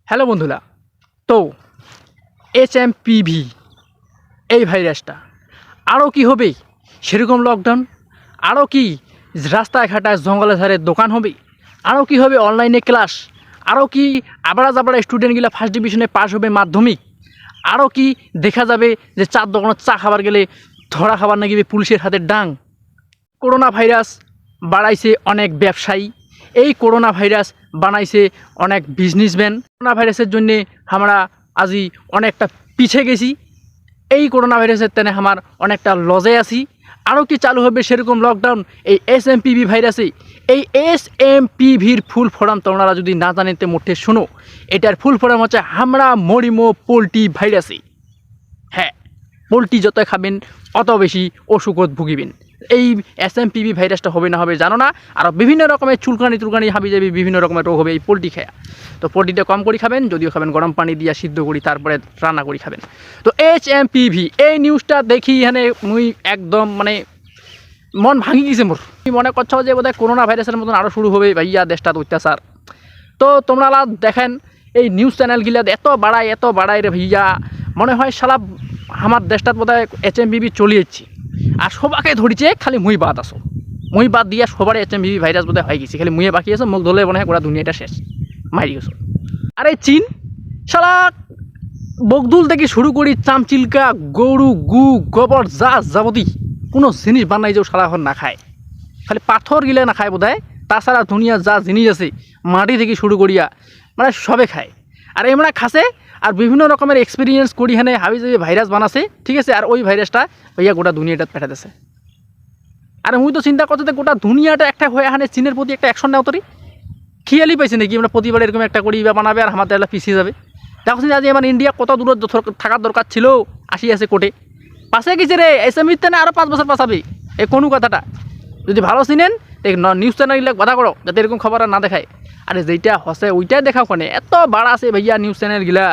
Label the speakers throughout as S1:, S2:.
S1: Hello বন্ধুরা, তো HMPV এই ভাইরাসটা আরও কি হবে? সেরকম লকডাউন আরও কি? রাস্তায় ঘাটায় জঙ্গলে ধারে দোকান হবে? আরও কি হবে? অনলাইনে ক্লাস? আরও কি আবড়া জাবড়া স্টুডেন্টগুলো ফার্স্ট ডিভিশনে পাস হবে মাধ্যমিক? আরও কি দেখা যাবে যে চার দোকানে চা খাবার গেলে ধরা খাবার না গিয়ে পুলিশের হাতে ডাং? করোনা ভাইরাস বাড়াইছে অনেক ব্যবসায়ী, এই করোনা ভাইরাস বানাইছে অনেক বিজনেসম্যান। করোনা ভাইরাসের জন্যে আমরা আজি অনেকটা পিছে গেছি, এই করোনা ভাইরাসের তেনে আমার অনেকটা লজে আছি। আরও কি চালু হবে সেরকম লকডাউন এই SMPV ভাইরাসে? এই SMPVর ফুল ফর্ম তোমরা যদি না জানেন তো মোটে শোনো, এটার ফুল ফর্ম হচ্ছে আমরা মরিমো পোলট্রি ভাইরাসে। হ্যাঁ, পোলট্রি যত খাবেন অত বেশি অসুখত ভুগিবেন। এই SMPV ভাইরাসটা হবে না হবে জানো না, আর বিভিন্ন রকমের চুলকানি হাবি যাবি, বিভিন্ন রকমের রোগ হবে এই পোলট্রি খায়া। তো পোলট্রিটা কম করে খাবেন, যদিও খাবেন গরম পানি দিয়ে সিদ্ধ করি তারপরে রান্না করে খাবেন। তো HMPV এই নিউজটা দেখি এখানে মুই একদম মন ভাঙি গেছে মোর। মনে করছো যে বোধহয় করোনা ভাইরাসের মতন আরও শুরু হবে ভাইয়া দেশটাত অত্যাচার। তো তোমরা দেখেন এই নিউজ চ্যানেলগুলা এত বাড়ায় রে ভাইয়া, মনে হয় শালা আমার দেশটাত বোধহয় HMPV চলে যাচ্ছি। আর সবাকে ধরিছে খালি মুই বাদ আসো, মুই বাদ দিয়া সবার HMPV ভাইরাস বোধহয় হয়ে গেছি, খালি মুয়ে বাকি আছে। মুখ ধরলে মনে হয় গোটা দুনিয়াটা শেষ, মারি গেছো। আরে চীন শালা বগদুল থেকে শুরু করি চামচিলকা গরু গু গোবর যা যাবতী কোনো জিনিস বানাই যাও শালা এখন না খায়, খালি পাথর গিলে না খায় বোধহয়। তাছাড়া দুনিয়া যা জিনিস আছে মাটি থেকে শুরু করিয়া সবে খায়। আর এমরা খাসে আর বিভিন্ন রকমের এক্সপিরিয়েন্স করি হানে হাবি যে ভাইরাস বানাছে, ঠিক আছে। আর ওই ভাইরাসটা ভাইয়া গোটা দুনিয়াটা পেটাতেছে। আর মুই তো চিন্তা করতে গোটা দুনিয়াটা একটা হয়ে হানে চীনের প্রতি একটা অ্যাকশন নেওয়া তরি খেয়ালই পাইছে নাকি আমরা প্রতিবার এরকম একটা করি বা বানাবে আর আমাদের একটা পিছিয়ে যাবে। দেখো যে আমার ইন্ডিয়া কত দূর থাকার দরকার ছিল, আসি আছে কোটে পাশে গেছে রে। SMPতে না আরও 5 বছর পাশাবে এই কোনো কথাটা যদি ভালো চিনেন নিউজ চ্যানেলগুলো কথা করো যাতে এরকম খবর আর না দেখায়। আরে যেইটা হসে ওইটাই দেখাও, কোনে এত বাড়া আছে ভাইয়া নিউজ চ্যানেলগুলা।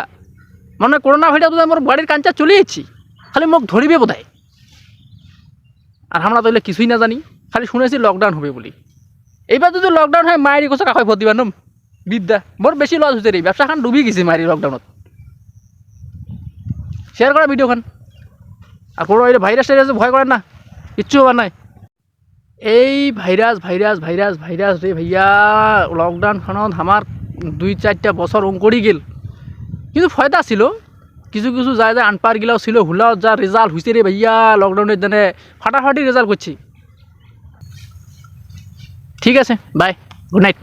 S1: মনে হয় করোনা ভাইরাস বোধহয় মোর বাড়ির কাঞ্চা চলে যাচ্ছি, খালি মুখ ধরিবে বোধহয়। আর আমরা তাহলে কিছুই না জানি, খালি শুনেছি লকডাউন হবে বলি। এইবার যদি লকডাউন হয় মায়ের কোথাও কাকাই ভর দিবা নম বিদ্যা মোর বেশি লস হয়েছে রে, ব্যবসা খান ডুবি গেছে মায়ের লকডাউনত। শেয়ার করা ভিডিওখান। আর কোনো ভাইরাস টাইরাস ভয় করেন না, কিচ্ছু হবার নাই। এই ভাইরাস রে ভাইয়া, লকডাউনখনত আমার 2-4টা বছর অঙ্করি গেল, কিন্তু ফয়দা ছিল। কিছু যা আনপার গিলাও ছিল, হুলাও যা রেজাল্ট হয়েছে রে ভাইয়া লকডাউনের দিনে ফাটাফাটি রেজাল্ট করছি। ঠিক আছে, বাই, গুড নাইট।